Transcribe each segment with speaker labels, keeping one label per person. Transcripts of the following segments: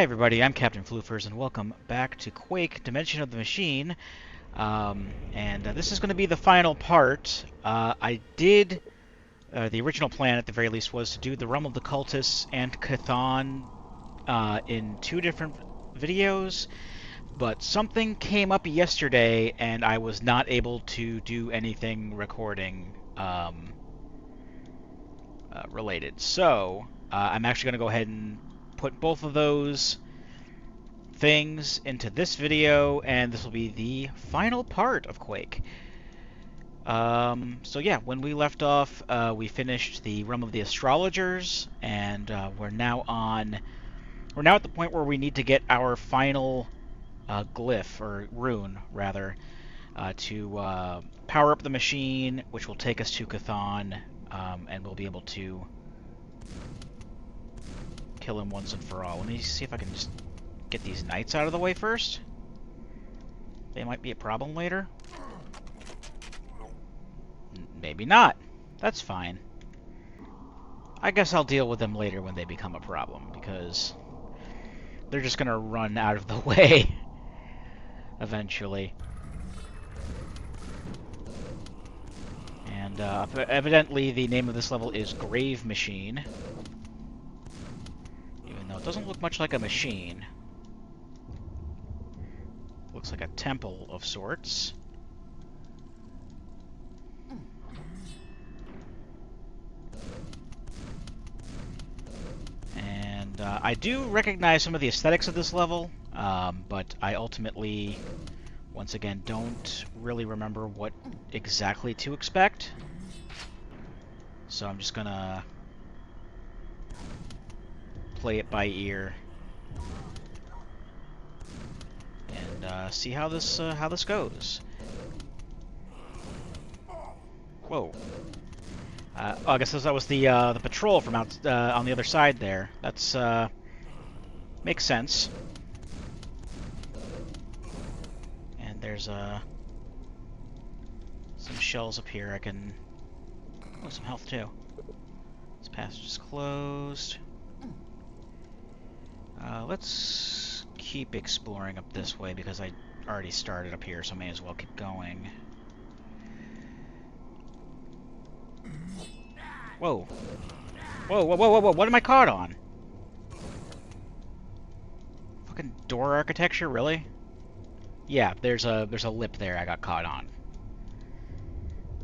Speaker 1: Hi everybody, I'm Captain Floofers, and welcome back to Quake, Dimension of the Machine. This is going to be the final part. The original plan at the very least was to do the Realm of the Cultists and Chthon in two different videos, but something came up yesterday and I was not able to do anything recording related. So, I'm actually going to go ahead and put both of those things into this video, and this will be the final part of Quake. So yeah, when we left off, we finished the Realm of the Astrologers, and we're now at the point where we need to get our final glyph, or rune, rather, to power up the machine, which will take us to Chthon, and we'll be able to kill him once and for all. Let me see if I can just get these knights out of the way first. They might be a problem later. Maybe not. That's fine. I guess I'll deal with them later when they become a problem, because they're just gonna run out of the way eventually. And evidently the name of this level is Grave Machine, even though it doesn't look much like a machine. Looks like a temple of sorts. And I do recognize some of the aesthetics of this level, but I ultimately, once again, don't really remember what exactly to expect. So I'm just gonna play it by ear and see how this goes. Whoa. Oh, I guess that was the patrol from out on the other side there. That's makes sense. And there's some shells up here. I can some health too. This passage is closed. Let's keep exploring up this way because I already started up here, so I may as well keep going. Whoa. Whoa, whoa, whoa, whoa, whoa, what am I caught on? Fucking door architecture, really? Yeah, there's a lip there I got caught on.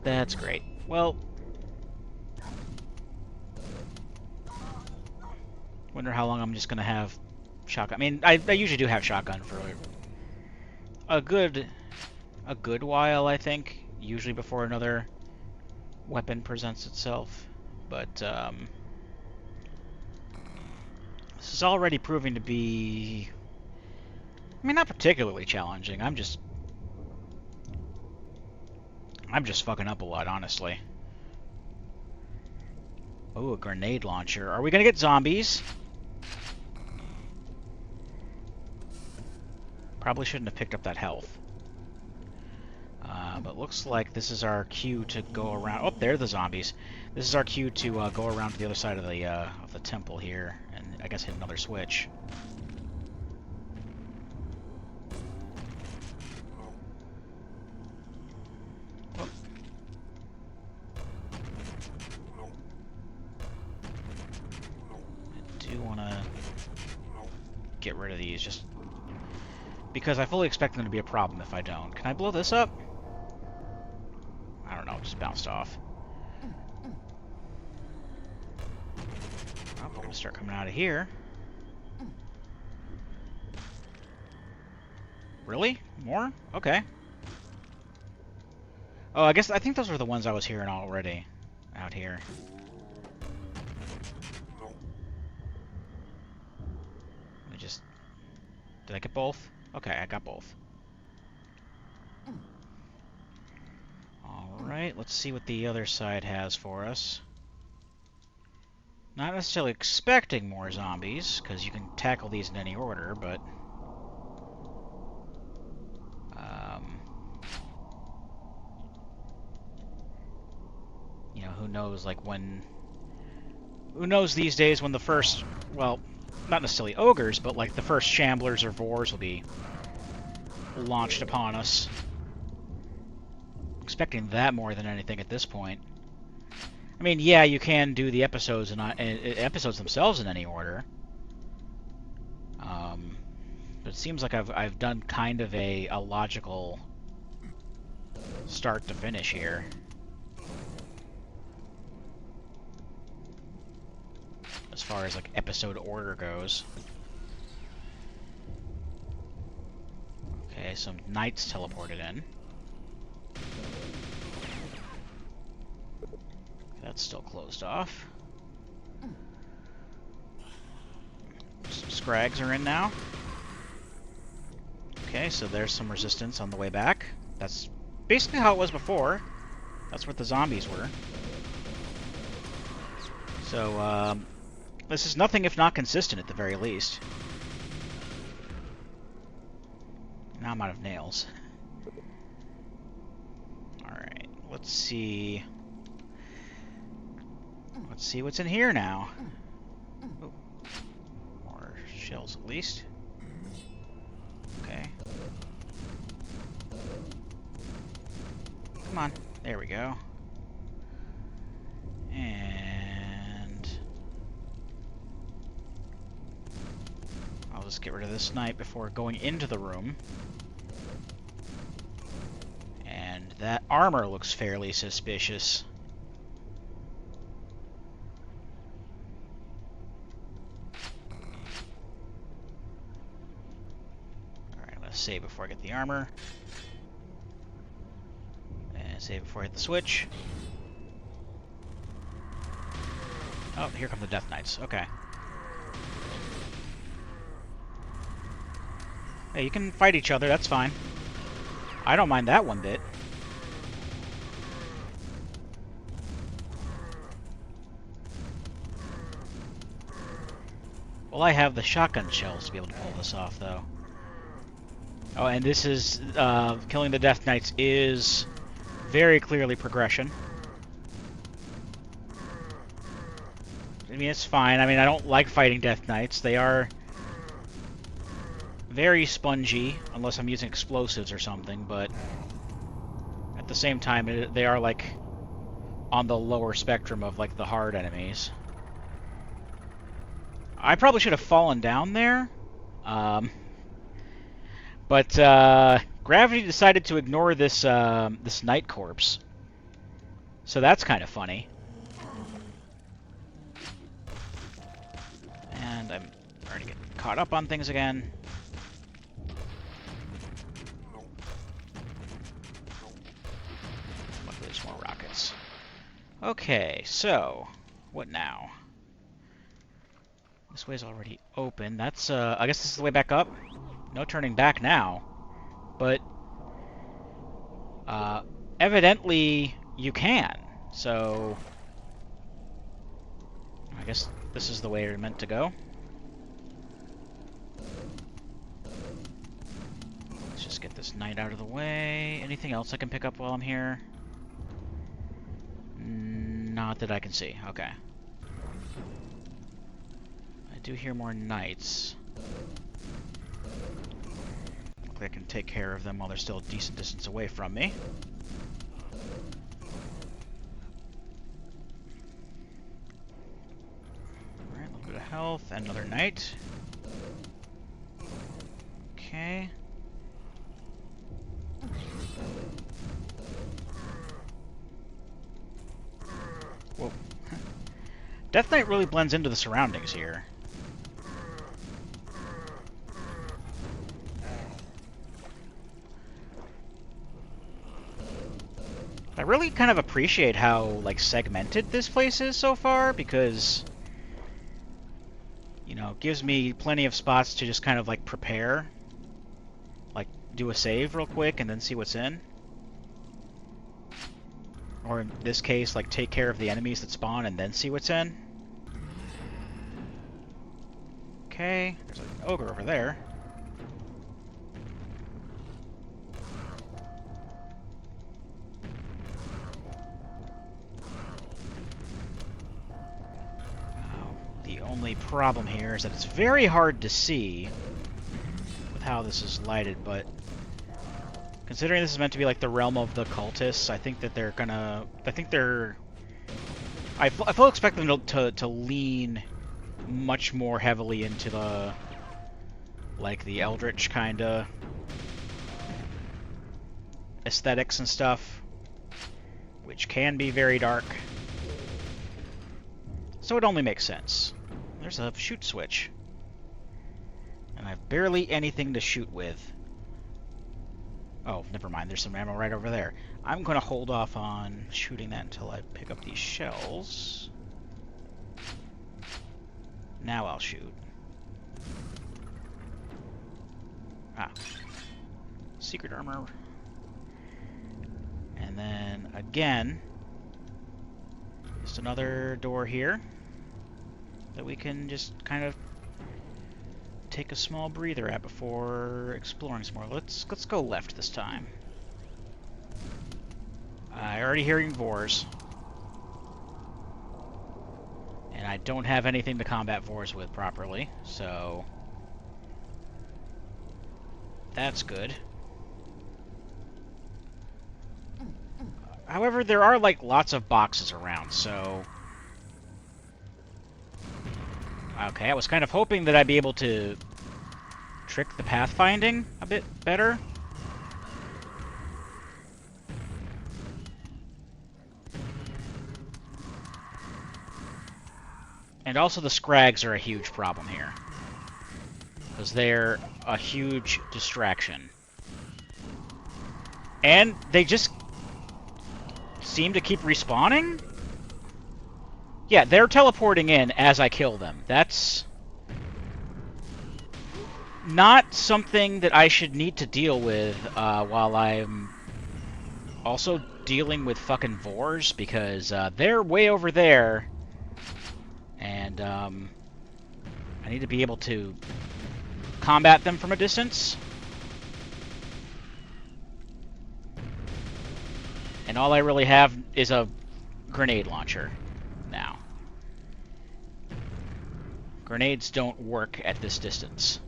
Speaker 1: That's great. Well, wonder how long I'm just gonna have shotgun. I mean, I usually do have shotgun for a good while, I think. Usually before another weapon presents itself. But this is already proving to be, I mean, not particularly challenging. I'm just fucking up a lot, honestly. Oh, a grenade launcher. Are we gonna get zombies? Probably shouldn't have picked up that health. But looks like this is our cue to go around. Oh, there are the zombies. This is our cue to go around to the other side of the temple here, and I guess hit another switch. Oh. I do want to get rid of these, just because I fully expect them to be a problem if I don't. Can I blow this up? I don't know, it just bounced off. Oh, we're gonna start coming out of here. Really? More? Okay. Oh, I think those were the ones I was hearing already. Out here. Let me just... Did I get both? Okay, I got both. Alright, let's see what the other side has for us. Not necessarily expecting more zombies, because you can tackle these in any order, but... you know, who knows, like, when... Who knows these days when the first... Well, not necessarily ogres, but like the first shamblers or vores will be launched upon us. Expecting that more than anything at this point. I mean, yeah, you can do the episodes and episodes themselves in any order. But it seems like I've done kind of a logical start to finish here. As far as like episode order goes. Okay, some knights teleported in. That's still closed off. Some scrags are in now. Okay, so there's some resistance on the way back. That's basically how it was before. That's what the zombies were. So, this is nothing if not consistent at the very least. Now I'm out of nails. Alright, let's see. Let's see what's in here now. Ooh. More shells at least. Okay. Come on. There we go. And I'll just get rid of this knight before going into the room. And that armor looks fairly suspicious. Alright, let's save before I get the armor. And save before I hit the switch. Oh, here come the Death Knights. Okay. Hey, you can fight each other, that's fine. I don't mind that one bit. Well, I have the shotgun shells to be able to pull this off, though. Oh, and this is, killing the Death Knights is very clearly progression. I mean, it's fine. I mean, I don't like fighting Death Knights. They are very spongy, unless I'm using explosives or something, but at the same time, they are, like, on the lower spectrum of, like, the hard enemies. I probably should have fallen down there, but gravity decided to ignore this this Knight corpse, so that's kind of funny. And I'm starting to get caught up on things again. Luckily, there's more rockets. Okay, so what now? This way's already open. That's, I guess this is the way back up? No turning back now. But, evidently you can. So, I guess this is the way you're meant to go. Let's just get this knight out of the way. Anything else I can pick up while I'm here? Not that I can see. Okay. I do hear more knights. Looks like I can take care of them while they're still a decent distance away from me. Alright, a little bit of health. Another knight. Okay. Whoa. Death Knight really blends into the surroundings here. I really kind of appreciate how, like, segmented this place is so far, because, you know, it gives me plenty of spots to just kind of, like, prepare. Like, do a save real quick and then see what's in. Or in this case, like, take care of the enemies that spawn and then see what's in. Okay, there's an ogre over there. only problem here is that it's very hard to see with how this is lighted, but considering this is meant to be like the realm of the cultists, I think that they're gonna... I fully expect them to lean much more heavily into the... like the Eldritch kind of aesthetics and stuff, which can be very dark. So it only makes sense. There's a shoot switch. And I have barely anything to shoot with. Oh, never mind. There's some ammo right over there. I'm going to hold off on shooting that until I pick up these shells. Now I'll shoot. Ah. Secret armor. And then, again, just another door here that we can just kind of take a small breather at before exploring some more. Let's go left this time. I already hearing Vors. And I don't have anything to combat Vors with properly, so that's good. However, there are like lots of boxes around, so okay, I was kind of hoping that I'd be able to trick the pathfinding a bit better. And also the scrags are a huge problem here, because they're a huge distraction. And they just seem to keep respawning? Yeah, they're teleporting in as I kill them. That's not something that I should need to deal with while I'm also dealing with fucking Vors, because they're way over there, and I need to be able to combat them from a distance. And all I really have is a grenade launcher now. Grenades don't work at this distance.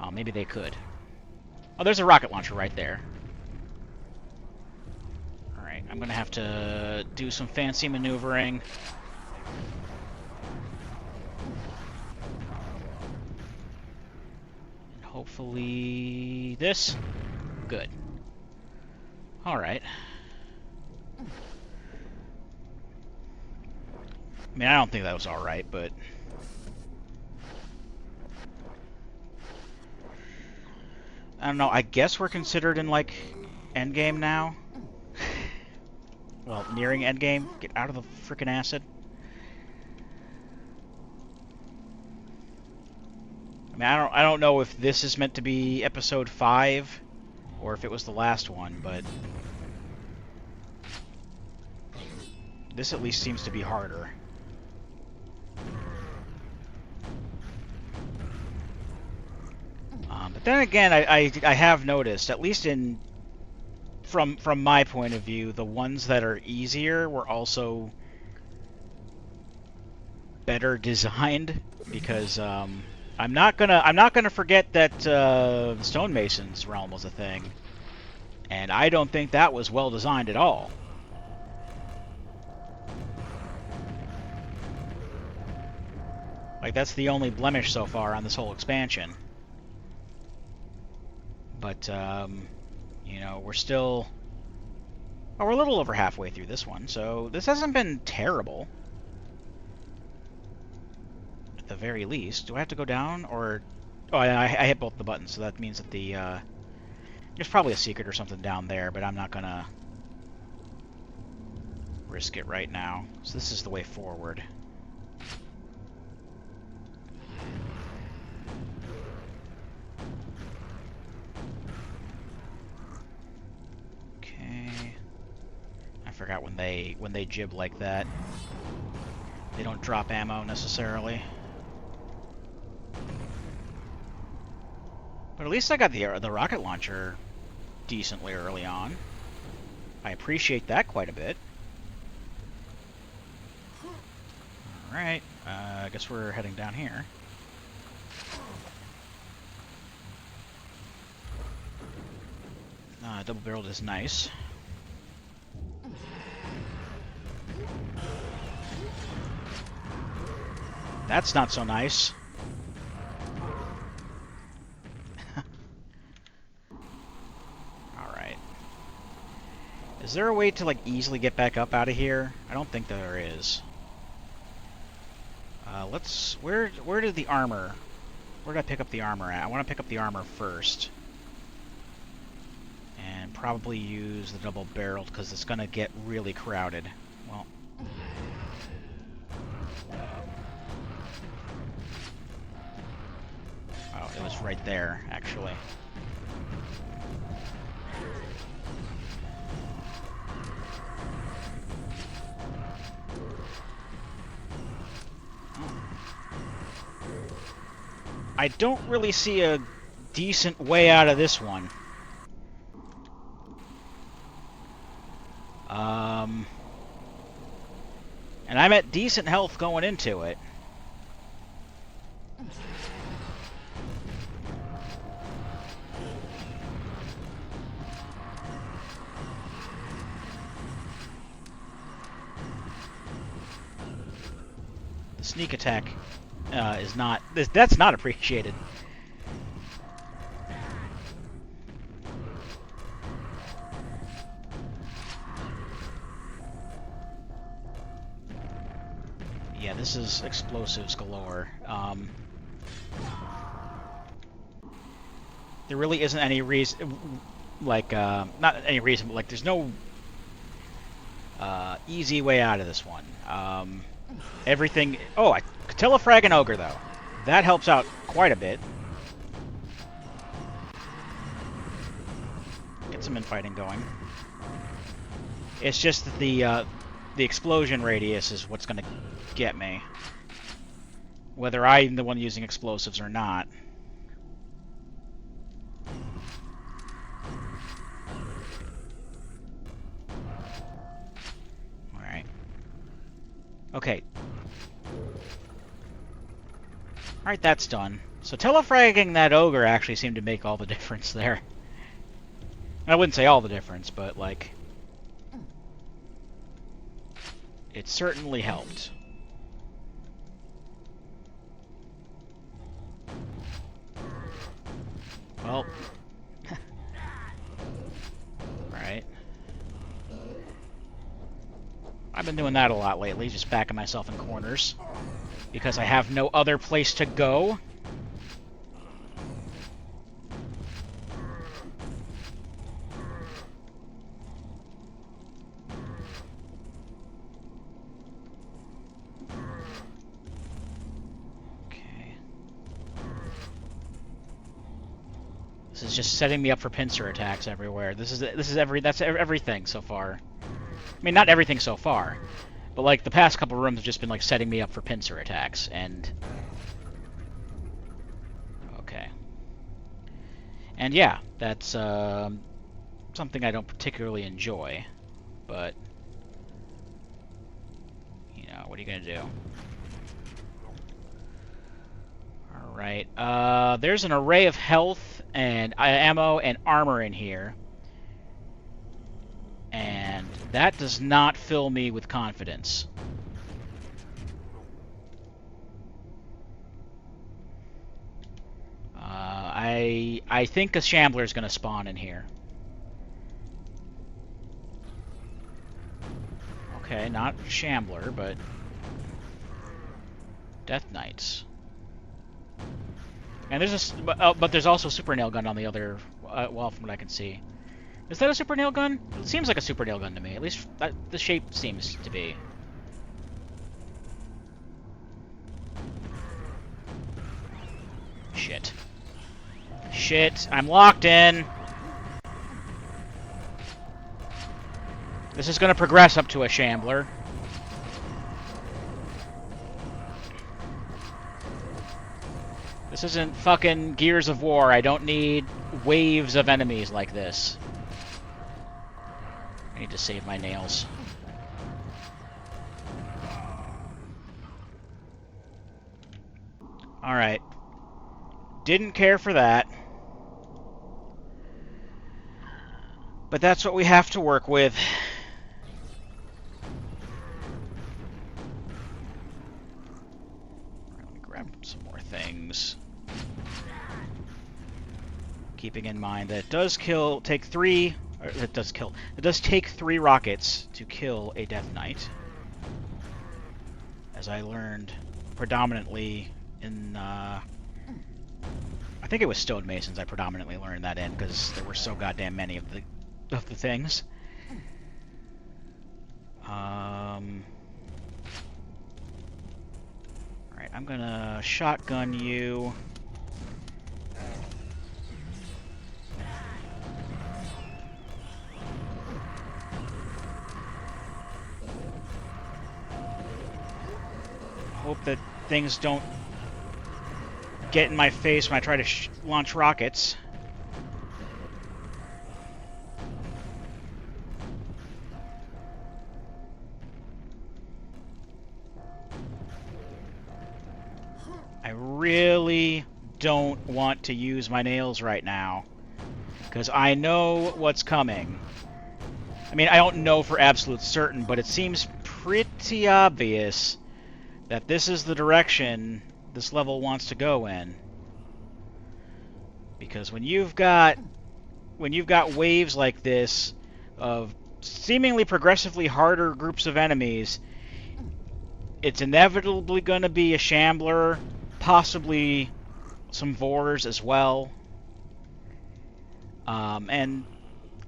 Speaker 1: Oh, maybe they could. Oh, there's a rocket launcher right there. Alright, I'm gonna have to do some fancy maneuvering. And hopefully this. Good. Alright. I mean, I don't think that was alright, but I don't know, I guess we're considered in, like, endgame now? Well, nearing endgame. Get out of the frickin' acid. I mean, I don't know if this is meant to be episode 5, or if it was the last one, but this at least seems to be harder. But then again, I have noticed, at least from my point of view, the ones that are easier were also better designed, because I'm not gonna forget that the stonemason's realm was a thing, and I don't think that was well designed at all. Like, that's the only blemish so far on this whole expansion. But, you know, we're still... Oh, we're a little over halfway through this one, so this hasn't been terrible. At the very least. Do I have to go down, or... Oh, I hit both the buttons, so that means that the, there's probably a secret or something down there, but I'm not gonna risk it right now. So this is the way forward. I forgot when they jib like that, they don't drop ammo necessarily. But at least I got the rocket launcher decently early on. I appreciate that quite a bit. Alright, I guess we're heading down here. Double-barreled is nice. That's not so nice. Alright. Is there a way to, like, easily get back up out of here? I don't think there is. Where did the armor... Where did I pick up the armor at? I want to pick up the armor first. And probably use the double-barreled, because it's going to get really crowded. Well... Oh, it was right there, actually. I don't really see a decent way out of this one. And I'm at decent health going into it. The sneak attack is not... That's not appreciated. Yeah, this is explosives galore. There really isn't any reason, like, not any reason, but, like, there's no easy way out of this one. Everything... Oh, I could telefrag an ogre, though. That helps out quite a bit. Get some infighting going. It's just that the explosion radius is what's going to get me. Whether I'm the one using explosives or not. Alright. Okay. Alright, that's done. So telefragging that ogre actually seemed to make all the difference there. I wouldn't say all the difference, but, like... It certainly helped. Well... Right. I've been doing that a lot lately, just backing myself in corners. Because I have no other place to go. This is just setting me up for pincer attacks everywhere. That's everything so far. I mean, not everything so far, but like the past couple rooms have just been like setting me up for pincer attacks, and okay. And yeah, that's something I don't particularly enjoy, but you know, what are you gonna do? Alright, there's an array of health and ammo and armor in here. And that does not fill me with confidence. I think a Shambler is going to spawn in here. Okay, not Shambler, but Death Knights. And there's but there's also a super nail gun on the other wall, from what I can see. Is that a super nail gun? It seems like a super nail gun to me. At least the shape seems to be. Shit. Shit. I'm locked in. This is going to progress up to a Shambler. This isn't fucking Gears of War. I don't need waves of enemies like this. I need to save my nails. Alright. Didn't care for that. But that's what we have to work with. Let me grab some more things. Keeping in mind that it does take 3 rockets to kill a Death Knight. As I learned predominantly in I think it was Stonemasons I predominantly learned that in, because there were so goddamn many of the things. Alright, I'm gonna shotgun you. Hope that things don't get in my face when I try to launch rockets. I really don't want to use my nails right now, because I know what's coming. I mean, I don't know for absolute certain, but it seems pretty obvious that this is the direction this level wants to go in. Because when you've got waves like this of seemingly progressively harder groups of enemies, it's inevitably going to be a Shambler, possibly some Vors as well. And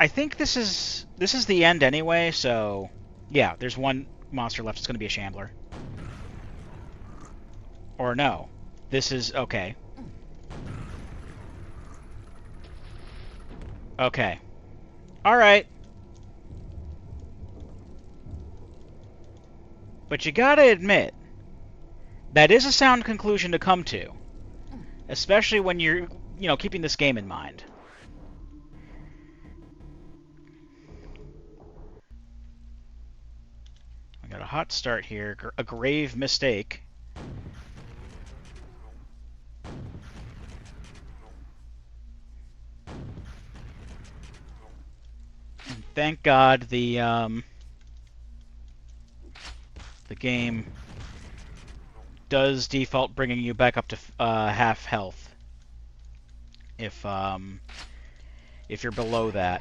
Speaker 1: I think this is the end anyway, so yeah, there's one monster left. It's going to be a Shambler. Or no. This is... okay. Okay. Alright. But you gotta admit, that is a sound conclusion to come to. Especially when you're, keeping this game in mind. I got a hot start here. A grave mistake. And thank God the game does default bringing you back up to half health if you're below that.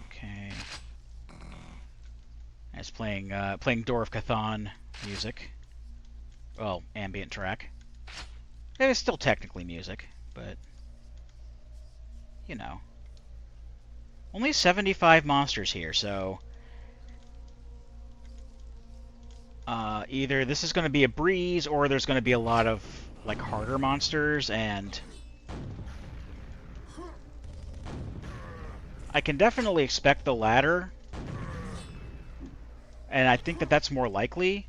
Speaker 1: Okay. It's playing Door of Cthulhu music. Well, ambient track. It is still technically music, but only 75 monsters here, so either this is going to be a breeze or there's going to be a lot of harder monsters, and I can definitely expect the latter, and I think that that's more likely.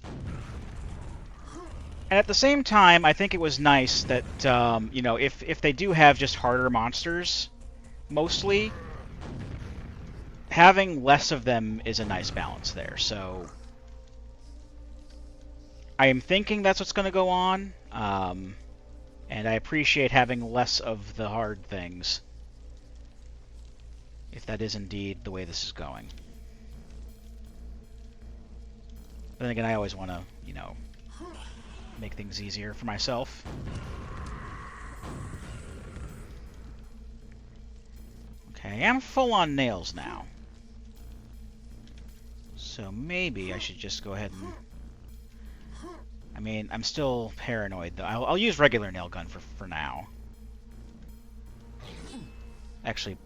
Speaker 1: And at the same time, I think it was nice that if they do have just harder monsters, mostly, having less of them is a nice balance there. So I am thinking that's what's going to go on, and I appreciate having less of the hard things, if that is indeed the way this is going. But then again, I always want to, make things easier for myself. Okay, I'm full on nails now. So maybe I should just go ahead and... I mean, I'm still paranoid, though. I'll use regular nail gun for now. Actually,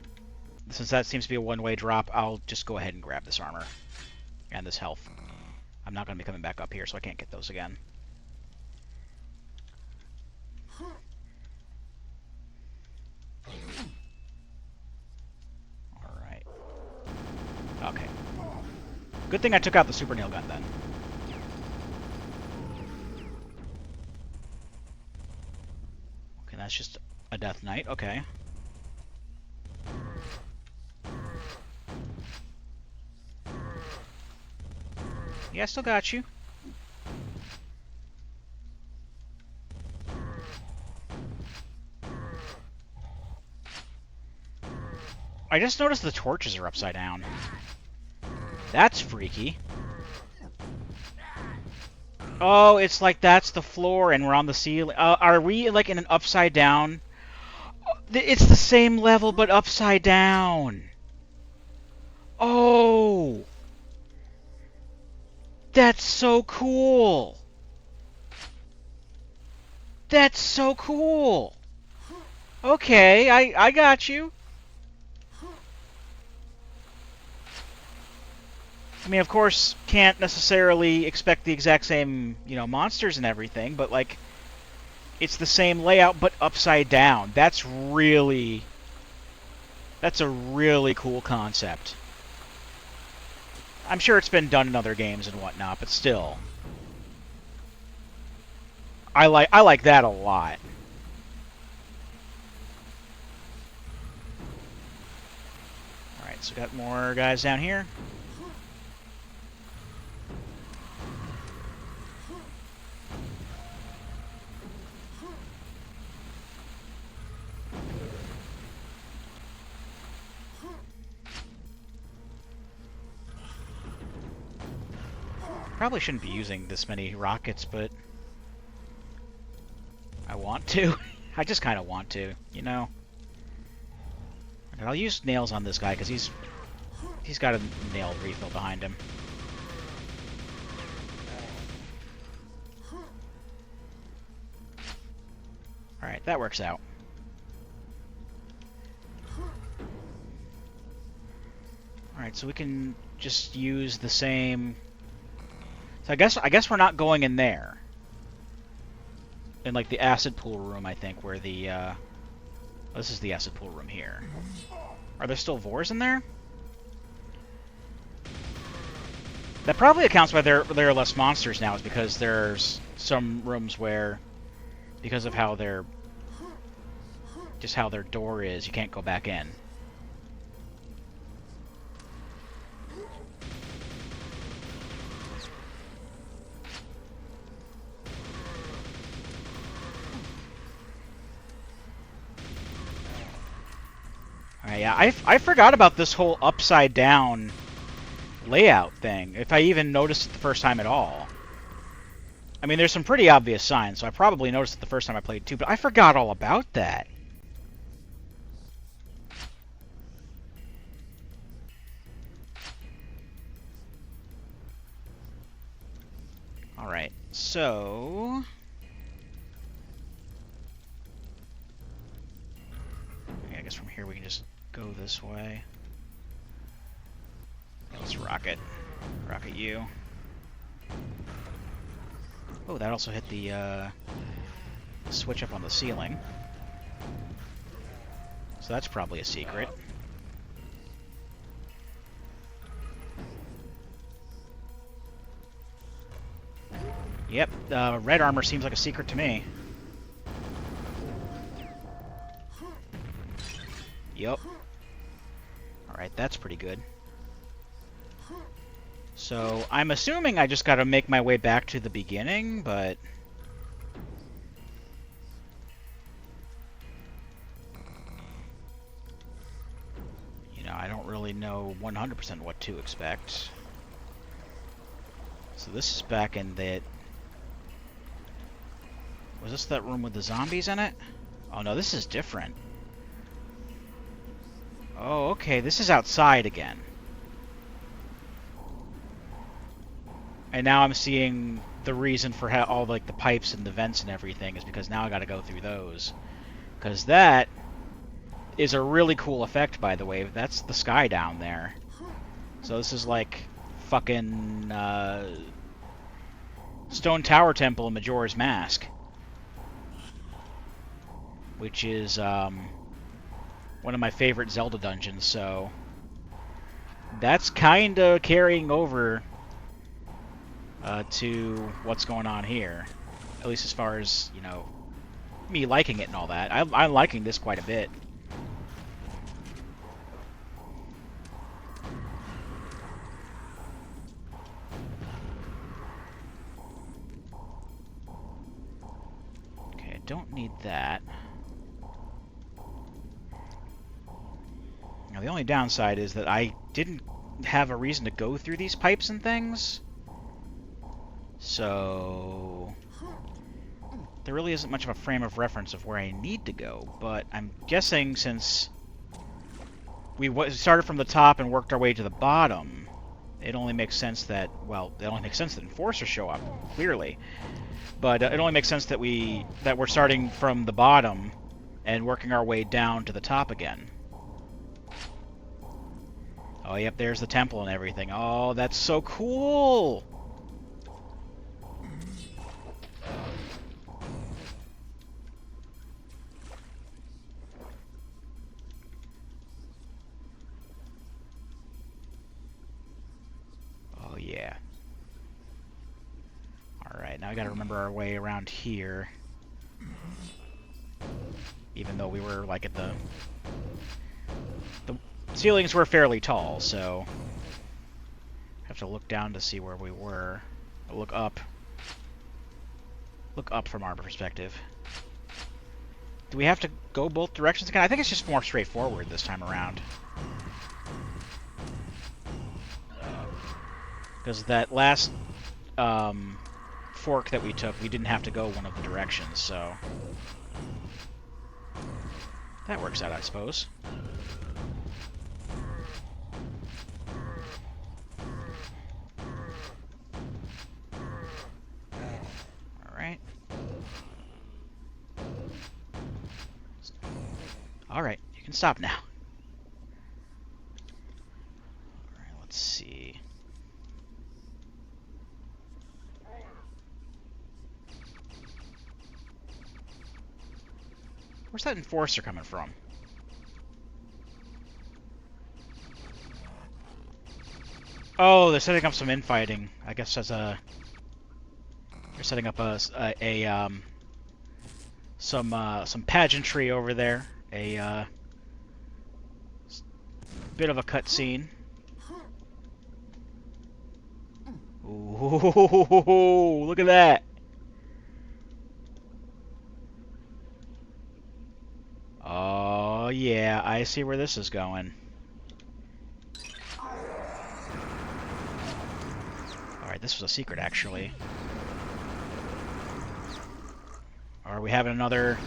Speaker 1: since that seems to be a one-way drop, I'll just go ahead and grab this armor. And this health. I'm not going to be coming back up here, so I can't get those again. Alright. Okay. Good thing I took out the super nail gun, then. Okay, that's just a Death Knight. Okay. Yeah, I still got you. I just noticed the torches are upside down. That's freaky. Oh, it's like that's the floor and we're on the ceiling. Are we like in an upside down? It's the same level but upside down. Oh, that's so cool. That's so cool. Okay, I got you. I mean, of course, can't necessarily expect the exact same, monsters and everything, but like, it's the same layout but upside down. That's a really cool concept. I'm sure it's been done in other games and whatnot, but still, I like that a lot. All right, so we got more guys down here. Probably shouldn't be using this many rockets, but I want to. I just kind of want to, And I'll use nails on this guy because he's got a nail refill behind him. All right, that works out. All right, so we can just use the same. So I guess we're not going in there. In like the acid pool room, I think, where the this is the acid pool room here. Are there still Vors in there? That probably accounts why there are less monsters now, is because there's some rooms where, because of how their door is, you can't go back in. Yeah, I forgot about this whole upside down layout thing, if I even noticed it the first time at all. I mean, there's some pretty obvious signs, so I probably noticed it the first time I played too, but I forgot all about that. Alright, so... I guess from here we can just go this way. Let's rocket you. Oh, that also hit the switch up on the ceiling. So that's probably a secret. Yep, red armor seems like a secret to me. Yup. Alright, that's pretty good. So, I'm assuming I just gotta make my way back to the beginning, but... I don't really know 100% what to expect. So this is back in that... Was this that room with the zombies in it? Oh no, this is different. Oh, okay, this is outside again. And now I'm seeing the reason for how all like the pipes and the vents and everything is because now I gotta go through those. Because that is a really cool effect, by the way. That's the sky down there. So this is like fucking Stone Tower Temple in Majora's Mask. Which is one of my favorite Zelda dungeons, so that's kind of carrying over to what's going on here. At least as far as, me liking it and all that. I'm liking this quite a bit. don't need that. Now, the only downside is that I didn't have a reason to go through these pipes and things. So there really isn't much of a frame of reference of where I need to go, but I'm guessing since we started from the top and worked our way to the bottom, it only makes sense that, well, it only makes sense that enforcers show up, clearly. But it only makes sense that we're starting from the bottom and working our way down to the top again. Oh, yep, there's the temple and everything. Oh, that's so cool! Oh, yeah. Alright, now we gotta remember our way around here. Even though we were, like, at the ceilings were fairly tall, so have to look down to see where we were. Look up. Look up from our perspective. Do we have to go both directions again? I think it's just more straightforward this time around. Because that last fork that we took, we didn't have to go one of the directions, so that works out, I suppose. Alright. Alright, you can stop now. Alright, let's see. Where's that enforcer coming from? Oh, they're setting up some infighting. I guess as a... They're setting up some pageantry over there. A bit of a cutscene. Ooh, look at that! Oh yeah, I see where this is going. Alright, this was a secret, actually. Are we having another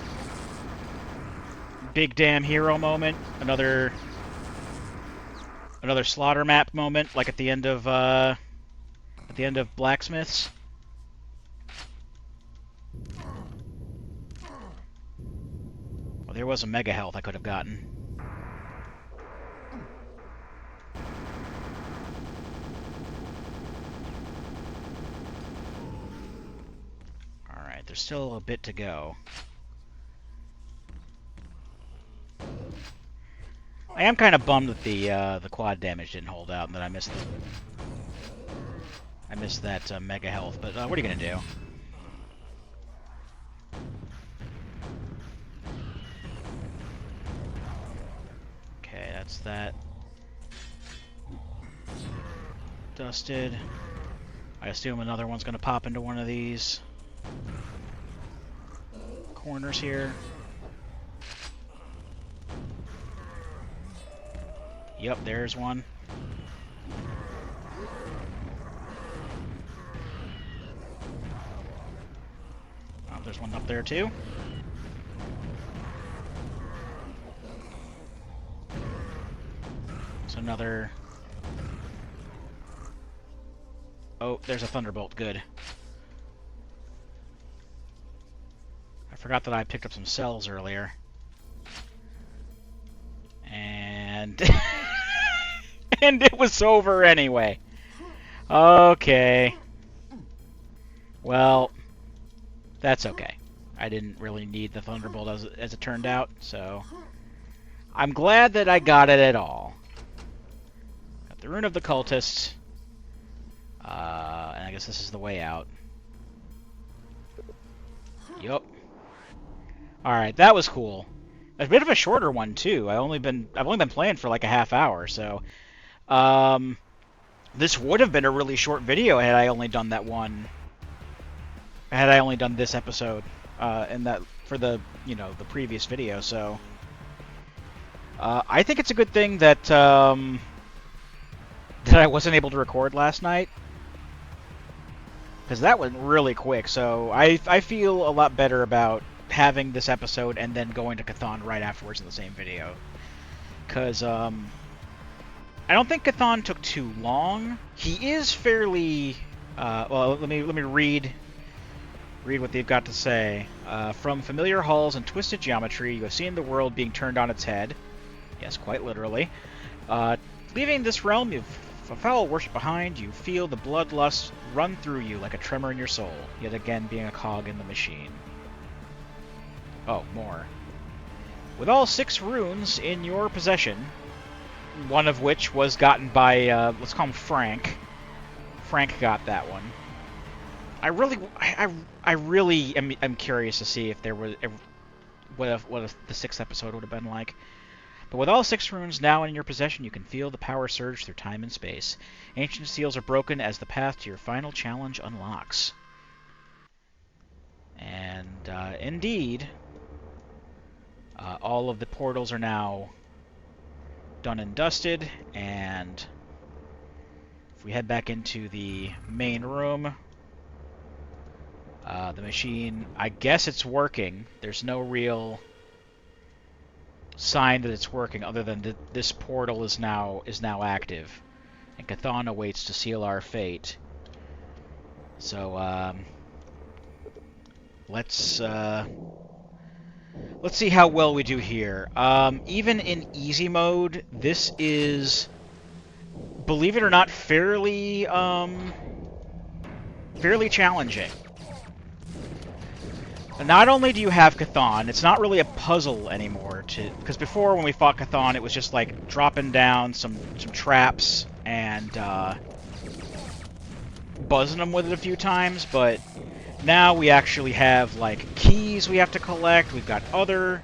Speaker 1: big damn hero moment? Another slaughter map moment, like at the end of Blacksmiths? Well, there was a mega health I could have gotten. Alright, there's still a bit to go. I am kind of bummed that the quad damage didn't hold out and that I missed that mega health, but what are you gonna do? Okay, that's that. Dusted. I assume another one's gonna pop into one of these corners here. Yep, there's one. Oh, there's one up there too. There's another. Oh, there's a thunderbolt. Good. I forgot that I picked up some cells earlier. And and it was over anyway. Okay. Well, that's okay. I didn't really need the thunderbolt as it turned out, so I'm glad that I got it at all. Got the Rune of the Cultist. And I guess this is the way out. Yup. Alright, that was cool. A bit of a shorter one too. I've only been playing for like a half hour, so this would have been a really short video had I only done that one. Had I only done this episode in that for the the previous video. So I think it's a good thing that that I wasn't able to record last night, because that went really quick. So I feel a lot better about having this episode and then going to Chthon right afterwards in the same video, because I don't think Chthon took too long. He is fairly well. Let me read what they've got to say. From familiar halls and twisted geometry, you have seen the world being turned on its head. Yes, quite literally. Leaving this realm, you've a foul worship behind. You feel the bloodlust run through you like a tremor in your soul, yet again being a cog in the machine. Oh, more. With all 6 runes in your possession, one of which was gotten by, let's call him Frank. Frank got that one. I really am curious to see if there was what the 6th episode would have been like. But with all 6 runes now in your possession, you can feel the power surge through time and space. Ancient seals are broken as the path to your final challenge unlocks. And indeed, all of the portals are now done and dusted, and if we head back into the main room, the machine, I guess it's working. There's no real sign that it's working other than that this portal is now active, and Chthon awaits to seal our fate. So let's see how well we do here. Even in easy mode, this is, believe it or not, fairly challenging. Not only do you have Chthon, it's not really a puzzle anymore, because before when we fought Chthon, it was just like dropping down some traps and buzzing them with it a few times, but now we actually have like keys we have to collect. We've got other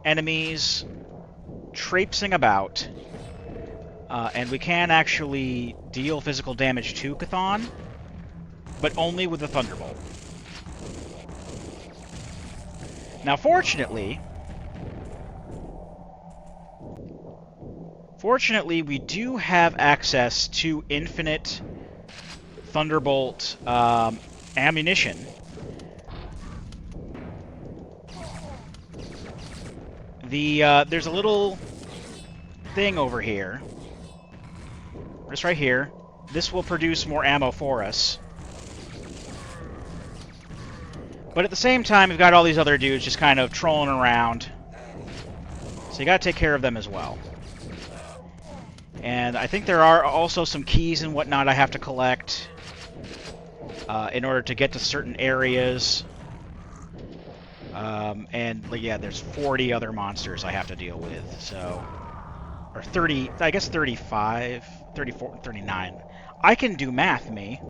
Speaker 1: enemies traipsing about, and we can actually deal physical damage to Chthon, but only with the Thunderbolt. Now, fortunately, we do have access to infinite Thunderbolt ammunition. There's a little thing over here, just right here. This will produce more ammo for us. But at the same time, we've got all these other dudes just kind of trolling around. So you gotta take care of them as well. And I think there are also some keys and whatnot I have to collect in order to get to certain areas. And yeah, there's 40 other monsters I have to deal with, so... Or 30, I guess 35, 34, 39. I can do math, me.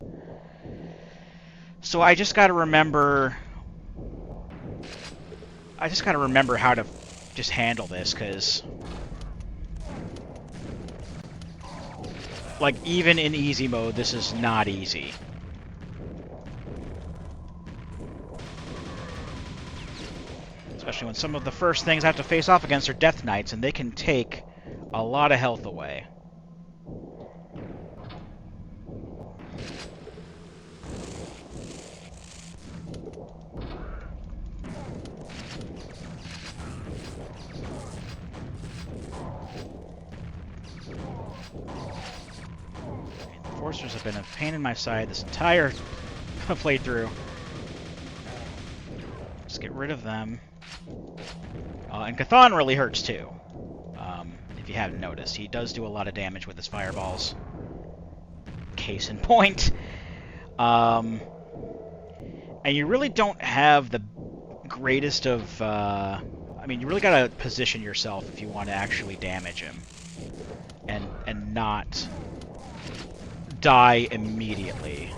Speaker 1: So I just gotta remember... how to just handle this, because... Like, even in easy mode, this is not easy. Especially when some of the first things I have to face off against are Death Knights, and they can take a lot of health away. Enforcers have been a pain in my side this entire playthrough. Just get rid of them. And Chthon really hurts too. If you haven't noticed, he does do a lot of damage with his fireballs. Case in point. And you really don't have the greatest of... I mean, you really gotta position yourself if you want to actually damage him. And not die immediately.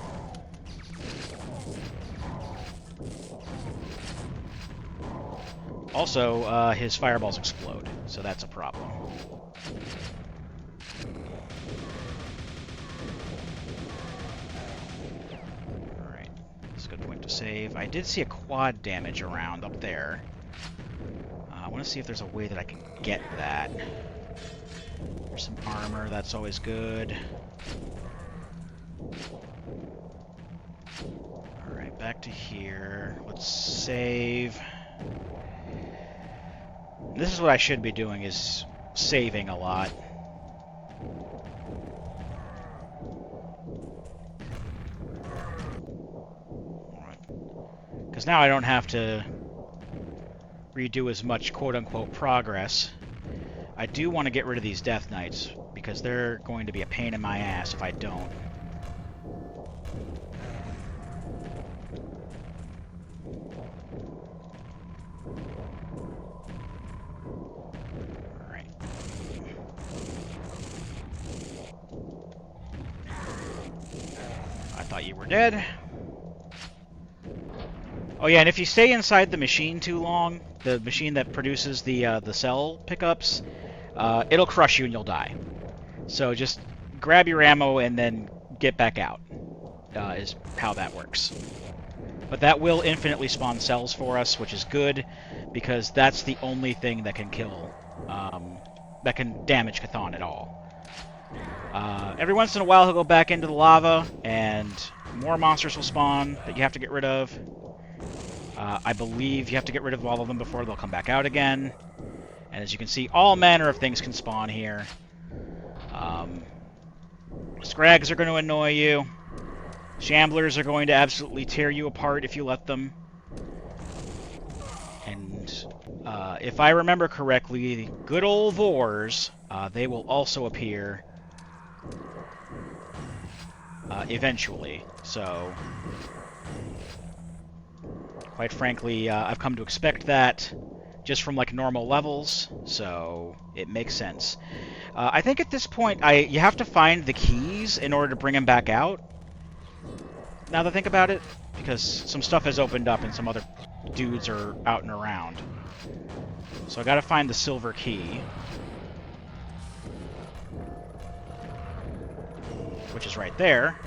Speaker 1: Also, his fireballs explode, so that's a problem. Alright, that's a good point to save. I did see a quad damage around up there. I want to see if there's a way that I can get that. There's some armor, that's always good. Alright, back to here. Let's save. This is what I should be doing, is saving a lot. Because now I don't have to redo as much quote-unquote progress. I do want to get rid of these Death Knights, because they're going to be a pain in my ass if I don't. Alright. I thought you were dead. Oh yeah, and if you stay inside the machine too long, the machine that produces the cell pickups, it'll crush you and you'll die. So just grab your ammo and then get back out, is how that works. But that will infinitely spawn cells for us, which is good, because that's the only thing that can kill, that can damage Chthon at all. Every once in a while he'll go back into the lava, and more monsters will spawn that you have to get rid of. I believe you have to get rid of all of them before they'll come back out again. And as you can see, all manner of things can spawn here. Scrags are going to annoy you. Shamblers are going to absolutely tear you apart if you let them. And if I remember correctly, the good old Vors, they will also appear eventually. So, quite frankly, I've come to expect that just from like normal levels, so it makes sense. I think at this point, you have to find the keys in order to bring him back out. Now that I think about it, because some stuff has opened up and some other dudes are out and around. So I gotta find the silver key, which is right there.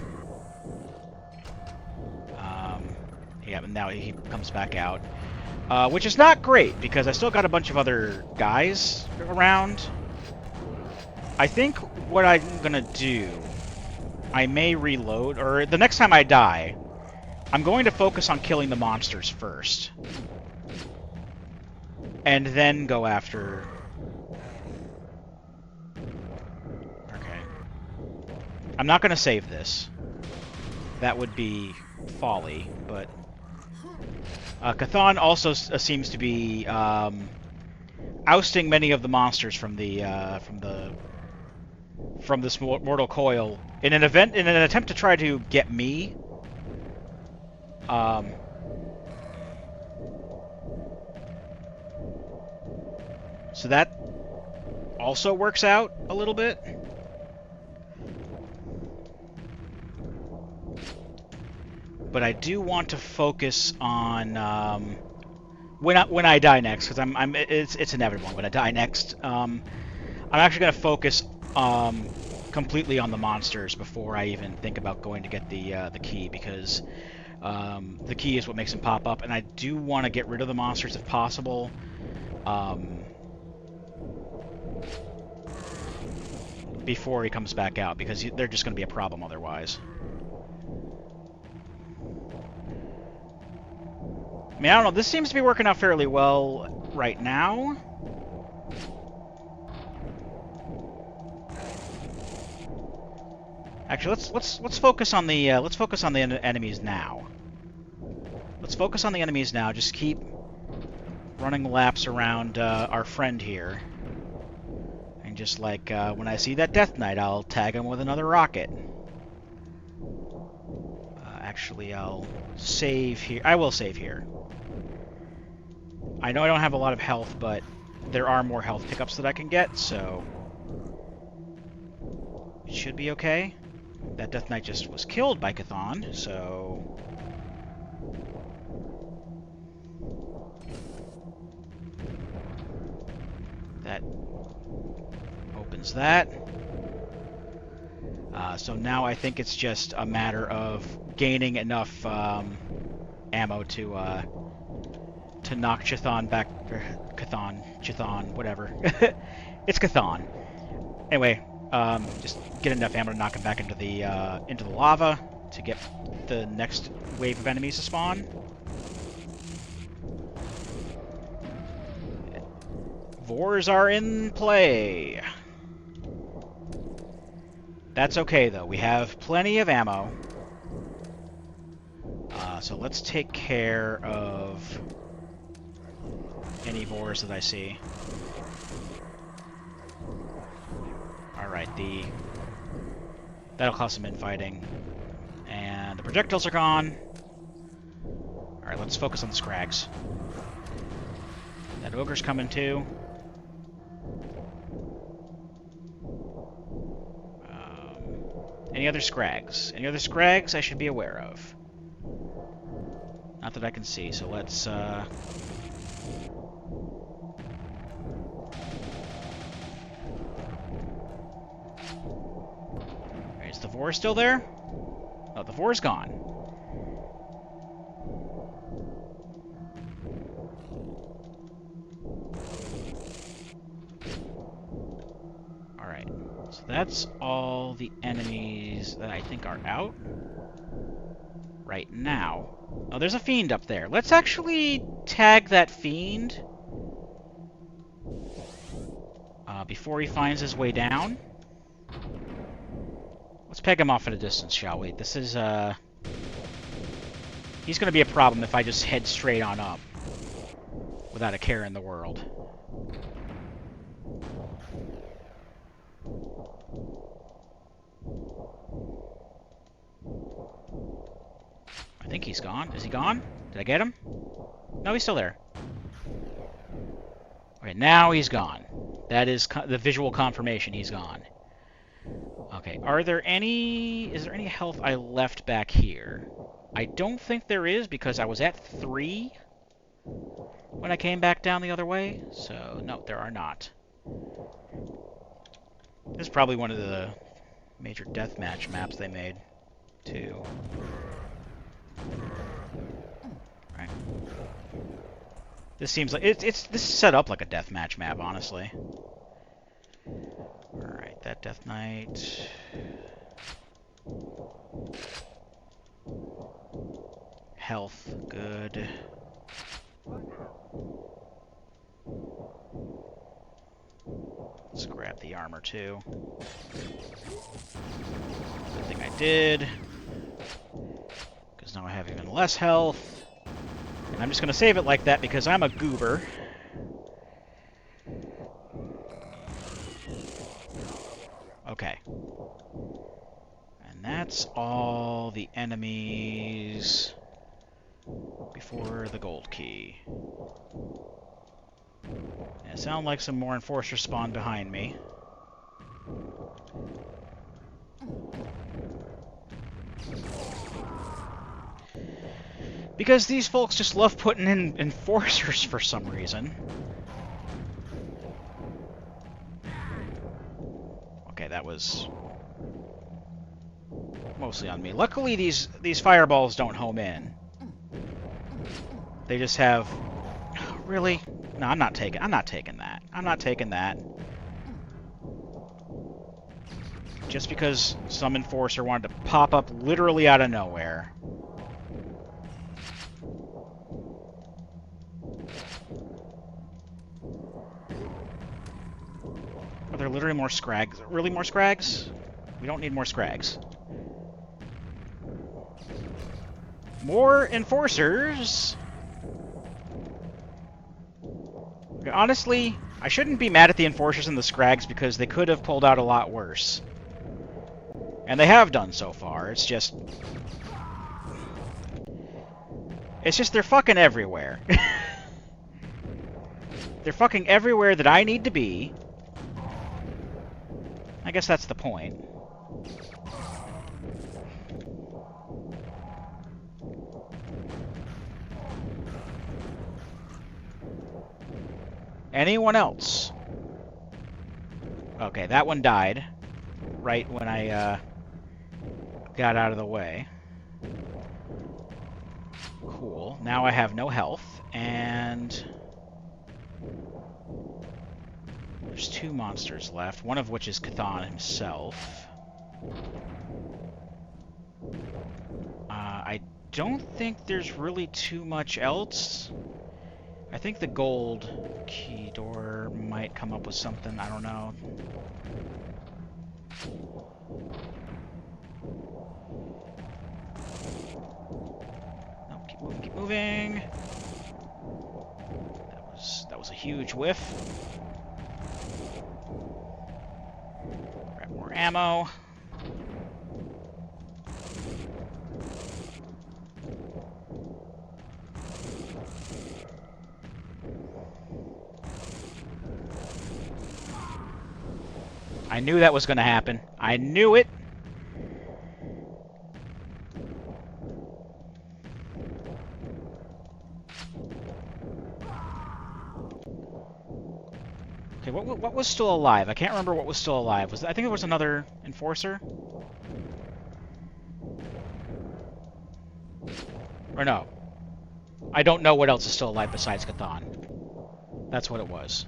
Speaker 1: Yeah, but now he comes back out. Which is not great, because I still got a bunch of other guys around. I think what I'm gonna do, I may reload, or the next time I die, I'm going to focus on killing the monsters first. And then go after... Okay. I'm not gonna save this. That would be folly, but... Chthon also seems to be ousting many of the monsters from this mortal coil in an attempt to try to get me. So that also works out a little bit. But I do want to focus on when I die next, because it's inevitable. I'm going to die next. I'm actually going to focus completely on the monsters before I even think about going to get the key, because the key is what makes them pop up, and I do want to get rid of the monsters if possible. Before he comes back out, because they're just going to be a problem otherwise. I mean, I don't know. This seems to be working out fairly well right now. Actually, let's focus on the enemies now. Let's focus on the enemies now. Just keep running laps around our friend here, and just like when I see that Death Knight, I'll tag him with another rocket. Actually, I'll save here. I will save here. I know I don't have a lot of health, but there are more health pickups that I can get, so it should be okay. That Death Knight just was killed by Chthon, so... That opens that. So now I think it's just a matter of gaining enough ammo to knock Chthon back, or Chthon, whatever. It's Chthon. Anyway, just get enough ammo to knock him back into the lava to get the next wave of enemies to spawn. Vores are in play. That's okay, though. We have plenty of ammo. So let's take care of any Vores that I see. Alright, that'll cause some infighting. And the projectiles are gone. Alright, let's focus on the Scrags. That ogre's coming too. Any other Scrags? Any other Scrags I should be aware of? Not that I can see, so let's, is the Vor still there? Oh, the Vor's gone. Alright, so that's all the enemies that I think are out right now. Oh, there's a fiend up there. Let's actually tag that fiend before he finds his way down. Let's peg him off at a distance, shall we? This is, he's going to be a problem if I just head straight on up without a care in the world. I think he's gone. Is he gone? Did I get him? No, he's still there. Okay, now he's gone. That is the visual confirmation he's gone. Okay, is there any health I left back here? I don't think there is because I was at 3 when I came back down the other way. So, no, there are not. This is probably one of the major deathmatch maps they made, too. Right. This seems like this is set up like a deathmatch map, honestly. Alright, that Death Knight. Health, good. Let's grab the armor too. Good thing I did. Because now I have even less health. And I'm just going to save it like that because I'm a goober. Okay. And that's all the enemies before the gold key. And it sounds like some more enforcers spawned behind me. Because these folks just love putting in enforcers for some reason. Okay, that was mostly on me. Luckily, these fireballs don't home in. They just have... Really? No, I'm not taking that. I'm not taking that. Just because some enforcer wanted to pop up literally out of nowhere. Are there literally more Scrags? Really more Scrags? We don't need more Scrags. More enforcers! Okay, honestly, I shouldn't be mad at the enforcers and the Scrags because they could have pulled out a lot worse. And they have done so far. It's just they're fucking everywhere. They're fucking everywhere that I need to be. I guess that's the point. Anyone else? Okay, that one died right when I got out of the way. Cool. Now I have no health, and there's 2 monsters left, one of which is Cthon himself. I don't think there's really too much else. I think the gold key door might come up with something. I don't know. Nope, keep moving, keep moving. That was a huge whiff. Grab more ammo. I knew that was going to happen. I knew it! Okay, what was still alive? I can't remember what was still alive. I think there was another enforcer? Or no. I don't know what else is still alive besides Cthon. That's what it was.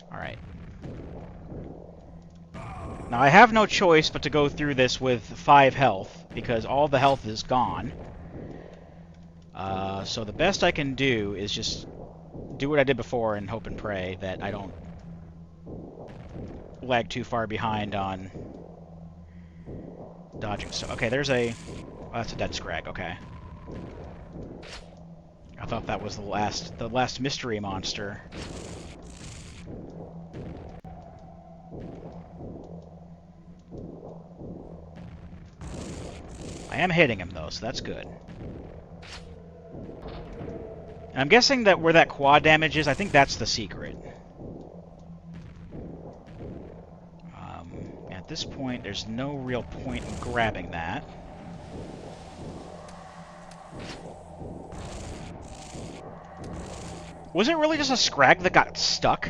Speaker 1: Alright. Now, I have no choice but to go through this with 5 health, because all the health is gone. So the best I can do is just do what I did before and hope and pray that I don't lag too far behind on dodging stuff. Okay, there's a... Oh, that's a dead scrag, okay. I thought that was the last mystery monster. I am hitting him, though, so that's good. And I'm guessing that where that quad damage is, I think that's the secret. At this point, there's no real point in grabbing that. Was it really just a scrag that got stuck?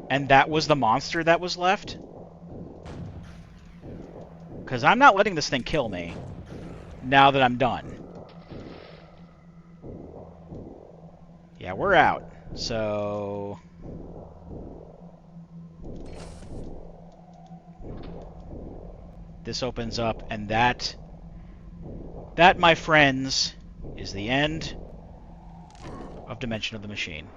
Speaker 1: And that was the monster that was left? Because I'm not letting this thing kill me now that I'm done. Yeah, we're out. So... this opens up, and that, my friends, is the end of Dimension of the Machine.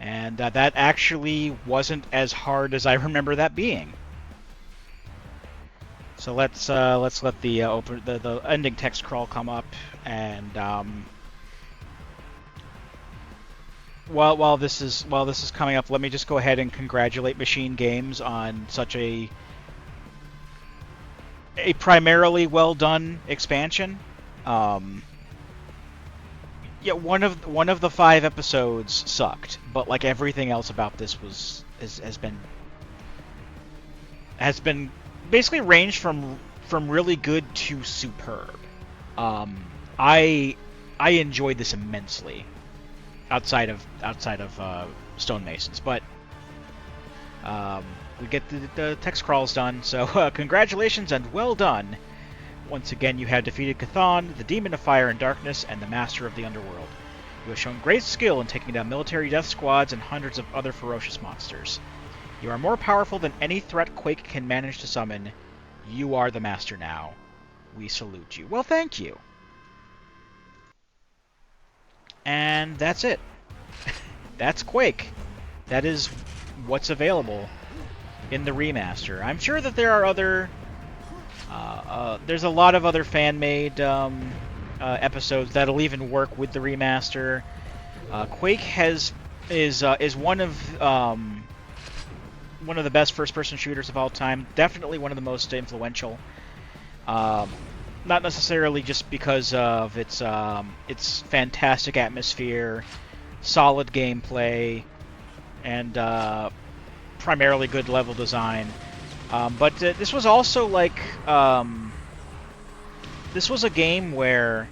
Speaker 1: And that actually wasn't as hard as I remember that being. So let's let the the ending text crawl come up, and while this is coming up, let me just go ahead and congratulate Machine Games on such a primarily well done expansion. Yeah, one of the 5 episodes sucked, but like everything else about this has been basically ranged from really good to superb. I enjoyed this immensely. Outside of stonemasons, but we get the text crawls done. So congratulations and well done. Once again, you have defeated Cthon, the demon of fire and darkness, and the master of the underworld. You have shown great skill in taking down military death squads and hundreds of other ferocious monsters. You are more powerful than any threat Quake can manage to summon. You are the master now. We salute you. Well, thank you. And that's it. That's Quake. That is what's available in the remaster. I'm sure that there are other... there's a lot of other fan-made episodes that'll even work with the remaster. Quake is one of the best first-person shooters of all time. Definitely one of the most influential. Not necessarily just because of its fantastic atmosphere, solid gameplay, and primarily good level design, but this was also like this was a game where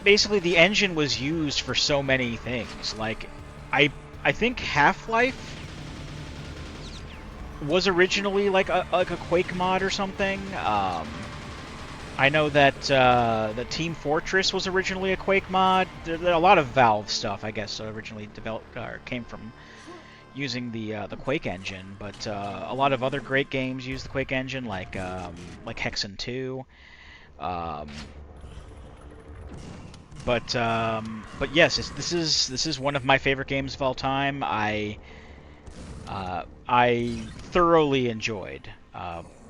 Speaker 1: basically the engine was used for so many things. Like I think Half-Life was originally like a Quake mod or something. I know that the Team Fortress was originally a Quake mod. There a lot of Valve stuff, I guess, originally developed or came from using the Quake engine. But a lot of other great games use the Quake engine, like Hexen 2. Um, but yes, this is one of my favorite games of all time. I thoroughly enjoyed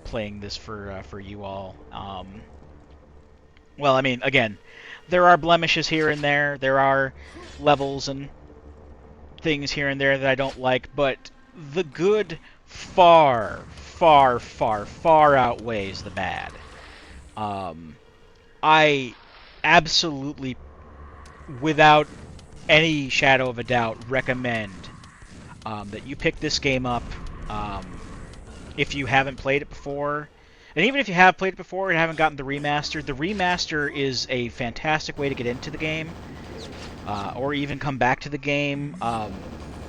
Speaker 1: playing this for you all. Well, I mean, again, there are blemishes here and there. There are levels and things here and there that I don't like, but the good far, far, far, far outweighs the bad. Um, I absolutely, without any shadow of a doubt, recommend that you pick this game up um, if you haven't played it before. And even if you have played it before and haven't gotten the remaster is a fantastic way to get into the game, or even come back to the game.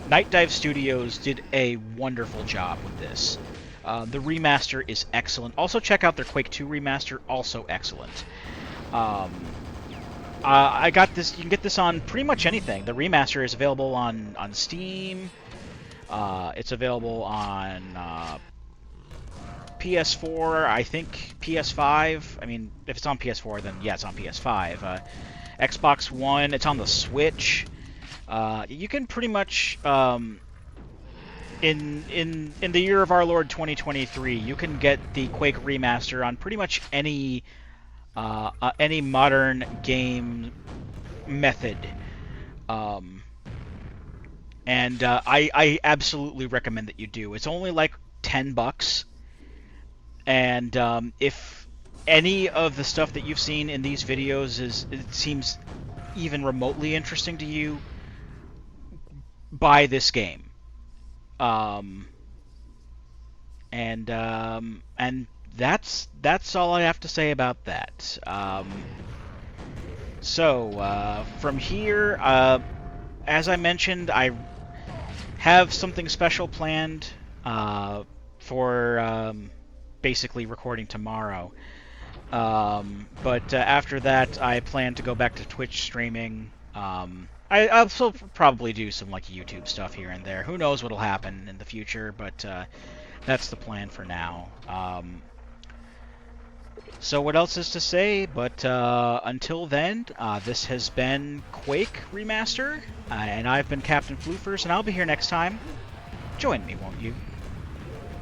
Speaker 1: Night Dive Studios did a wonderful job with this. The remaster is excellent. Also, check out their Quake 2 remaster, also excellent. I got this. You can get this on pretty much anything. The remaster is available on Steam. It's available on PS4, I think PS5. I mean, if it's on PS4, then yeah, it's on PS5. Xbox One, it's on the Switch. You can pretty much, in the year of our Lord 2023, you can get the Quake remaster on pretty much any modern game method. And I absolutely recommend that you do. It's only like $10. And if any of the stuff that you've seen in these videos it seems even remotely interesting to you, buy this game. And that's all I have to say about that. So from here, as I mentioned, I have something special planned for basically recording tomorrow. But after that, I plan to go back to Twitch streaming. I'll still probably do some like YouTube stuff here and there. Who knows what'll happen in the future, but that's the plan for now. So what else is to say? But until then, this has been Quake Remaster, and I've been Captain Floofers, and I'll be here next time. Join me, won't you?